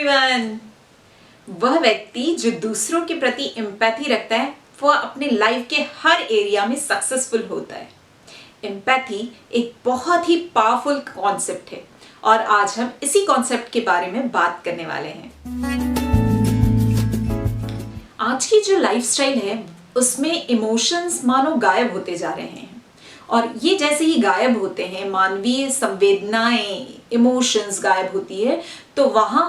Everyone. वह व्यक्ति जो दूसरों के प्रति एम्पैथी रखता है वह अपने लाइफ के हर एरिया में सक्सेसफुल होता है। एम्पैथी एक बहुत ही पावरफुल कॉन्सेप्ट है और आज हम इसी कॉन्सेप्ट के बारे में बात करने वाले हैं। आज की जो लाइफस्टाइल है उसमें इमोशंस मानो गायब होते जा रहे हैं और ये जैसे ही गायब होते हैं, मानवीय संवेदनाएं, इमोशंस गायब होती है तो वहां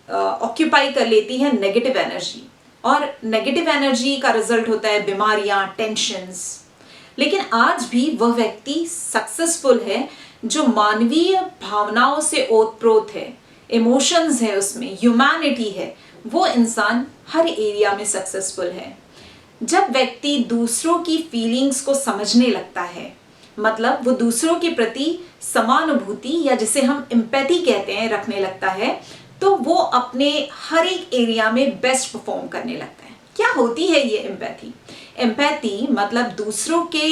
ऑक्यूपाई कर लेती है नेगेटिव एनर्जी और नेगेटिव एनर्जी का रिजल्ट होता है बीमारियां, टेंशन्स। लेकिन आज भी वह व्यक्ति सक्सेसफुल है जो मानवीय भावनाओं से ओतप्रोत है, इमोशंस है, उसमें ह्यूमैनिटी है। वो इंसान हर एरिया में सक्सेसफुल है। जब व्यक्ति दूसरों की फीलिंग्स को समझने लगता है, मतलब वो दूसरों के प्रति समानुभूति या जिसे हम एम्पैथी कहते हैं रखने लगता है, तो वो अपने हर एक एरिया में बेस्ट परफॉर्म करने लगता है। क्या होती है ये एम्पैथी? एम्पैथी मतलब दूसरों के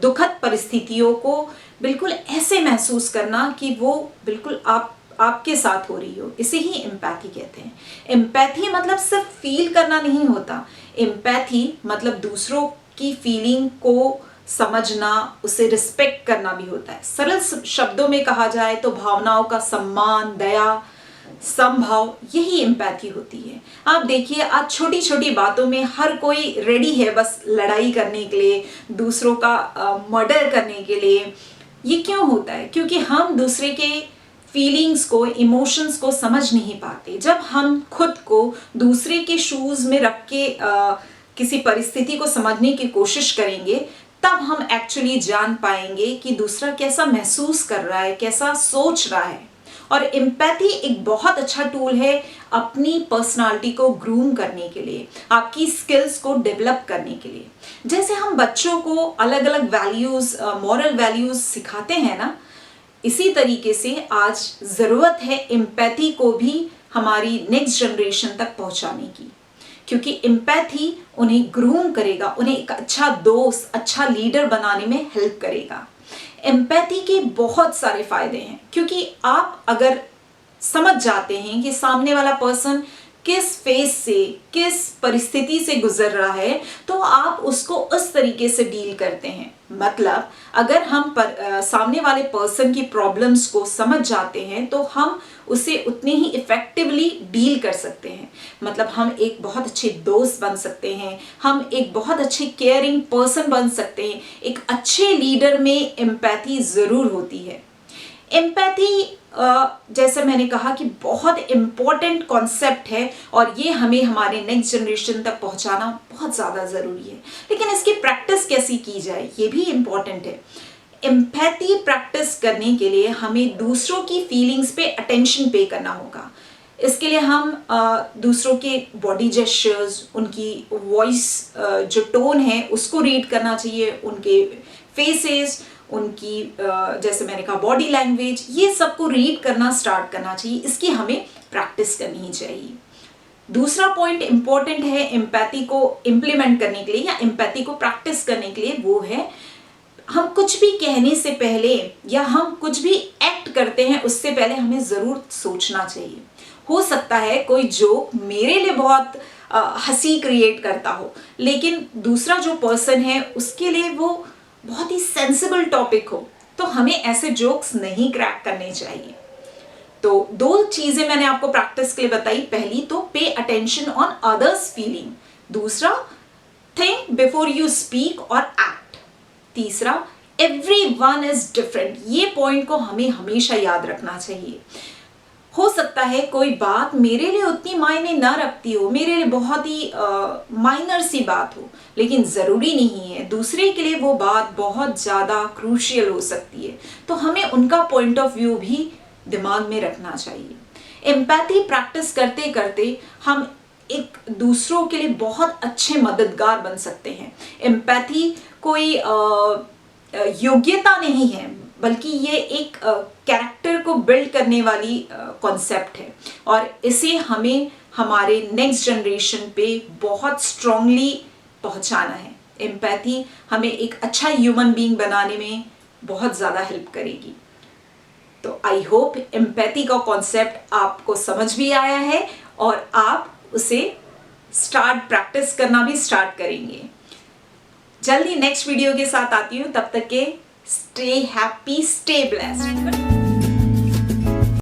दुखद परिस्थितियों को बिल्कुल ऐसे महसूस करना कि वो बिल्कुल आपके साथ हो रही हो, इसे ही एम्पैथी कहते हैं। एम्पैथी मतलब सिर्फ फील करना नहीं होता। एम्पैथी मतलब दूसरों की फीलिंग को समझना, उसे रिस्पेक्ट करना भी होता है। सरल शब्दों में कहा जाए तो भावनाओं का सम्मान, दया, समभाव, यही एम्पैथी होती है। आप देखिए, आज छोटी छोटी बातों में हर कोई रेडी है बस लड़ाई करने के लिए, दूसरों का मर्डर करने के लिए। ये क्यों होता है? क्योंकि हम दूसरे के फीलिंग्स को, इमोशंस को समझ नहीं पाते। जब हम खुद को दूसरे के शूज में रख के किसी परिस्थिति को समझने की कोशिश करेंगे, तब हम एक्चुअली जान पाएंगे कि दूसरा कैसा महसूस कर रहा है, कैसा सोच रहा है। और एम्पैथी एक बहुत अच्छा टूल है अपनी पर्सनालिटी को ग्रूम करने के लिए, आपकी स्किल्स को डेवलप करने के लिए। जैसे हम बच्चों को अलग अलग वैल्यूज, मॉरल वैल्यूज सिखाते हैं ना, इसी तरीके से आज जरूरत है एम्पैथी को भी हमारी नेक्स्ट जनरेशन तक पहुंचाने की, क्योंकि एम्पैथी उन्हें ग्रूम करेगा, उन्हें एक अच्छा दोस्त, अच्छा लीडर बनाने में हेल्प करेगा। एम्पैथी के बहुत सारे फायदे हैं, क्योंकि आप अगर समझ जाते हैं कि सामने वाला पर्सन किस फेज से, किस परिस्थिति से गुजर रहा है, तो आप उसको उस तरीके से डील करते हैं। मतलब अगर हम सामने वाले पर्सन की प्रॉब्लम्स को समझ जाते हैं तो हम उसे उतने ही इफेक्टिवली डील कर सकते हैं। मतलब हम एक बहुत अच्छे दोस्त बन सकते हैं, हम एक बहुत अच्छे केयरिंग पर्सन बन सकते हैं। एक अच्छे लीडर में एम्पैथी जरूर होती है। एम्पैथी जैसे मैंने कहा कि बहुत इंपॉर्टेंट कॉन्सेप्ट है और ये हमें हमारे नेक्स्ट जनरेशन तक पहुंचाना बहुत ज़्यादा ज़रूरी है। लेकिन इसकी प्रैक्टिस कैसी की जाए, ये भी इम्पॉर्टेंट है। एम्पैथी प्रैक्टिस करने के लिए हमें दूसरों की फीलिंग्स पे अटेंशन पे करना होगा। इसके लिए हम दूसरों के बॉडी जेस्चर्स, उनकी वॉइस जो टोन है उसको रीड करना चाहिए, उनके फेसेस, उनकी जैसे मैंने कहा बॉडी लैंग्वेज, ये सबको रीड करना स्टार्ट करना चाहिए। इसकी हमें प्रैक्टिस करनी चाहिए। दूसरा पॉइंट इंपॉर्टेंट है एम्पैथी को इम्प्लीमेंट करने के लिए या एम्पैथी को प्रैक्टिस करने के लिए, वो है हम कुछ भी कहने से पहले या हम कुछ भी एक्ट करते हैं उससे पहले हमें जरूर सोचना चाहिए। हो सकता है कोई जोक मेरे लिए बहुत हंसी क्रिएट करता हो, लेकिन दूसरा जो पर्सन है उसके लिए वो बहुत ही सेंसिबल टॉपिक हो, तो हमें ऐसे जोक्स नहीं क्रैक करने चाहिए। तो दो चीजें मैंने आपको प्रैक्टिस के लिए बताई। पहली तो pay attention on others feeling, दूसरा थिंक बिफोर यू स्पीक और एक्ट, तीसरा एवरीवन इज डिफरेंट। ये पॉइंट को हमें हमेशा याद रखना चाहिए। हो सकता है कोई बात मेरे लिए उतनी मायने ना रखती हो, मेरे लिए बहुत ही माइनर सी बात हो, लेकिन ज़रूरी नहीं है दूसरे के लिए वो बात बहुत ज़्यादा क्रूशियल हो सकती है। तो हमें उनका पॉइंट ऑफ व्यू भी दिमाग में रखना चाहिए। एम्पैथी प्रैक्टिस करते करते हम एक दूसरों के लिए बहुत अच्छे मददगार बन सकते हैं। एम्पैथी कोई योग्यता नहीं है, बल्कि ये एक कैरेक्टर को बिल्ड करने वाली कॉन्सेप्ट है और इसे हमें हमारे नेक्स्ट जनरेशन पे बहुत स्ट्रांगली पहुंचाना है। एम्पैथी हमें एक अच्छा ह्यूमन बीइंग बनाने में बहुत ज़्यादा हेल्प करेगी। तो आई होप एम्पैथी का कॉन्सेप्ट आपको समझ भी आया है और आप उसे प्रैक्टिस करना भी स्टार्ट करेंगे। जल्दी नेक्स्ट वीडियो के साथ आती हूँ, तब तक के स्टे हैप्पी, स्टे ब्लेस्ड।